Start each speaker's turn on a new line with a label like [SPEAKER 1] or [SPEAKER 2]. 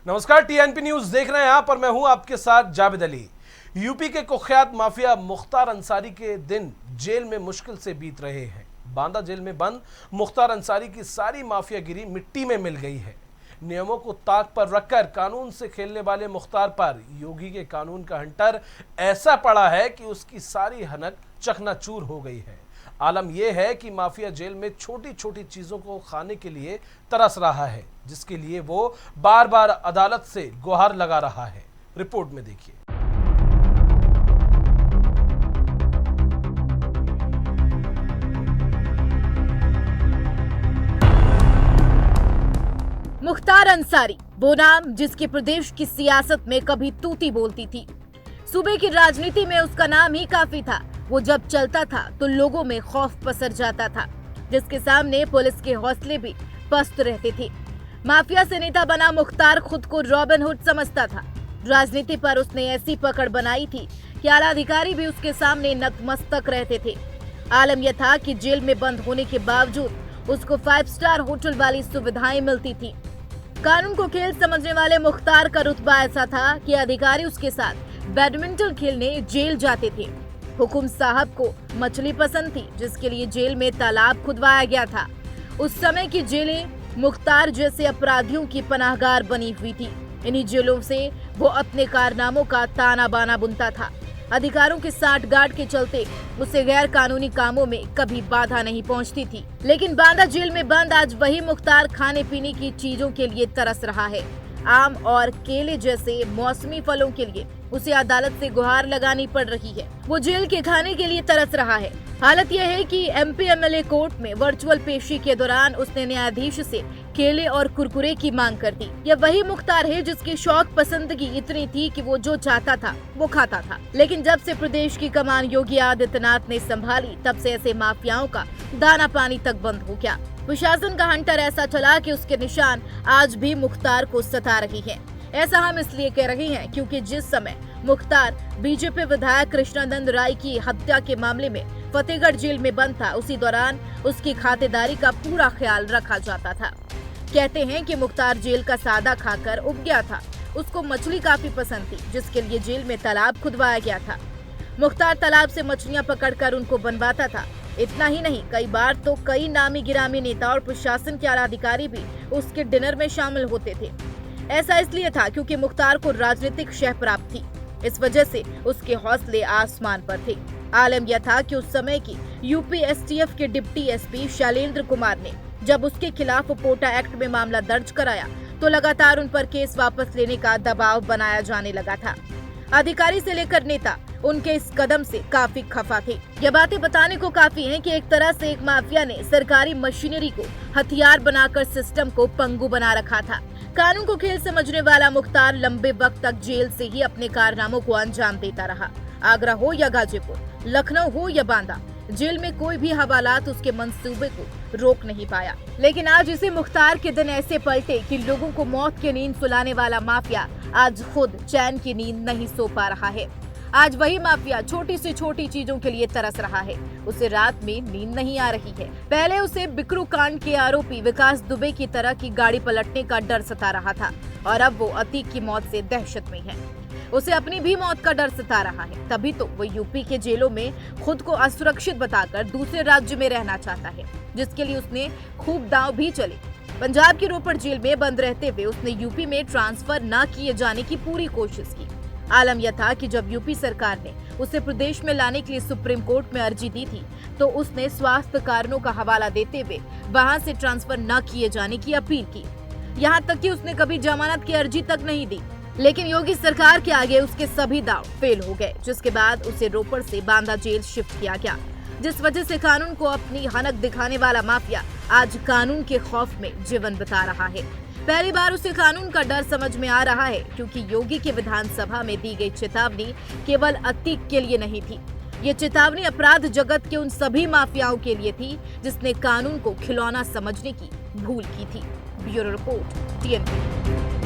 [SPEAKER 1] नमस्कार, TNP news देख रहे हैं आप और मैं हूं आपके साथ जावेद अली। यूपी के कुख्यात माफिया मुख्तार अंसारी के दिन जेल में मुश्किल से बीत रहे हैं। बांदा जेल में बंद मुख्तार अंसारी की सारी माफियागिरी मिट्टी में मिल गई है। नियमों को ताक पर रखकर कानून से खेलने वाले मुख्तार पर योगी के कानून का हंटर ऐसा पड़ा है कि उसकी सारी हनक चकनाचूर हो गई है। आलम यह है कि माफिया जेल में छोटी छोटी चीजों को खाने के लिए तरस रहा है, जिसके लिए वो बार बार अदालत से गुहार लगा रहा है। रिपोर्ट में देखिए।
[SPEAKER 2] मुख्तार अंसारी, वो नाम जिसके प्रदेश की सियासत में कभी तूती बोलती थी। सूबे की राजनीति में उसका नाम ही काफी था। वो जब चलता था तो लोगों में खौफ पसर जाता था, जिसके सामने पुलिस के हौसले भी पस्त रहते थे। माफिया से नेता बना मुख्तार खुद को रॉबिन हुड समझता था। राजनीति पर उसने ऐसी पकड़ बनाई थी कि आला अधिकारी भी उसके सामने नतमस्तक रहते थे। आलम यह था कि जेल में बंद होने के बावजूद उसको 5 स्टार होटल वाली सुविधाएं मिलती थी। कानून को खेल समझने वाले मुख्तार का रुतबा ऐसा था कि अधिकारी उसके साथ बैडमिंटन खेलने जेल जाते थे। हुकुम साहब को मछली पसंद थी, जिसके लिए जेल में तालाब खुदवाया गया था। उस समय की जेलें मुख्तार जैसे अपराधियों की पनाहगार बनी हुई थी। इन्हीं जेलों से वो अपने कारनामों का ताना बाना बुनता था। अधिकारों के साठगांठ के चलते उसे गैर कानूनी कामों में कभी बाधा नहीं पहुंचती थी। लेकिन बांदा जेल में बंद आज वही मुख्तार खाने पीने की चीजों के लिए तरस रहा है। आम और केले जैसे मौसमी फलों के लिए उसे अदालत से गुहार लगानी पड़ रही है। वो जेल के खाने के लिए तरस रहा है। हालत यह है कि एमपी एमएलए कोर्ट में वर्चुअल पेशी के दौरान उसने न्यायाधीश से केले और कुरकुरे की मांग कर दी। यह वही मुख्तार है जिसकी शौक पसंदगी इतनी थी कि वो जो चाहता था वो खाता था। लेकिन जब से प्रदेश की कमान योगी आदित्यनाथ ने संभाली, तब से ऐसे माफियाओं का दाना पानी तक बंद हो गया। प्रशासन का हंटर ऐसा चला कि उसके निशान आज भी मुख्तार को सता रही है। ऐसा हम इसलिए कह रहे हैं क्योंकि जिस समय मुख्तार बीजेपी विधायक कृष्णानंद राय की हत्या के मामले में फतेहगढ़ जेल में बंद था, उसी दौरान उसकी खातेदारी का पूरा ख्याल रखा जाता था। कहते हैं कि मुख्तार जेल का सादा खाकर उब गया था। उसको मछली काफी पसंद थी, जिसके लिए जेल में तालाब खुदवाया गया था। मुख्तार तालाब से मछलियां पकड़कर उनको बनवाता था। इतना ही नहीं, कई बार तो कई नामी गिरामी नेता और प्रशासन के आला अधिकारी भी उसके डिनर में शामिल होते थे। ऐसा इसलिए था क्योंकि मुख्तार को राजनीतिक शह प्राप्त थी। इस वजह से उसके हौसले आसमान पर थे। आलम यह था कि उस समय की यूपी एसटीएफ के डिप्टी एसपी शैलेंद्र कुमार ने जब उसके खिलाफ पोटा एक्ट में मामला दर्ज कराया तो लगातार उन पर केस वापस लेने का दबाव बनाया जाने लगा था। अधिकारी से लेकर नेता उनके इस कदम से काफी खफा थे। ये बातें बताने को काफी हैं कि एक तरह से एक माफिया ने सरकारी मशीनरी को हथियार बनाकर सिस्टम को पंगु बना रखा था। कानून को खेल समझने वाला मुख्तार लंबे वक्त तक जेल से ही अपने कारनामों को अंजाम देता रहा। आगरा हो या गाजीपुर, लखनऊ हो या बांदा, जेल में कोई भी हवालात उसके मंसूबे को रोक नहीं पाया। लेकिन आज इसे मुख्तार के दिन ऐसे पलटे कि लोगों को मौत की नींद सुलाने वाला माफिया आज खुद चैन की नींद नहीं सो पा रहा है। आज वही माफिया छोटी से छोटी चीजों के लिए तरस रहा है। उसे रात में नींद नहीं आ रही है। पहले उसे बिकरू कांड के आरोपी विकास दुबे की तरह की गाड़ी पलटने का डर सता रहा था और अब वो अतीक की मौत से दहशत में है। उसे अपनी भी मौत का डर सता रहा है। तभी तो वो यूपी के जेलों में खुद को असुरक्षित बताकर दूसरे राज्य में रहना चाहता है, जिसके लिए उसने खूब दांव भी चले। पंजाब की रोपड़ जेल में बंद रहते हुए उसने यूपी में ट्रांसफर न किए जाने की पूरी कोशिश की। आलम यह था कि जब यूपी सरकार ने उसे प्रदेश में लाने के लिए सुप्रीम कोर्ट में अर्जी दी थी तो उसने स्वास्थ्य कारणों का हवाला देते हुए वहां से ट्रांसफर न किए जाने की अपील की। यहां तक कि उसने कभी जमानत की अर्जी तक नहीं दी। लेकिन योगी सरकार के आगे उसके सभी दांव फेल हो गए, जिसके बाद उसे रोपड़ से बांदा जेल शिफ्ट किया गया, जिस वजह से कानून को अपनी हनक दिखाने वाला माफिया आज कानून के खौफ में जीवन बिता रहा है। पहली बार उसे कानून का डर समझ में आ रहा है, क्योंकि योगी के विधानसभा में दी गई चेतावनी केवल अतीक के लिए नहीं थी। ये चेतावनी अपराध जगत के उन सभी माफियाओं के लिए थी जिसने कानून को खिलौना समझने की भूल की थी। Bureau report, TNP.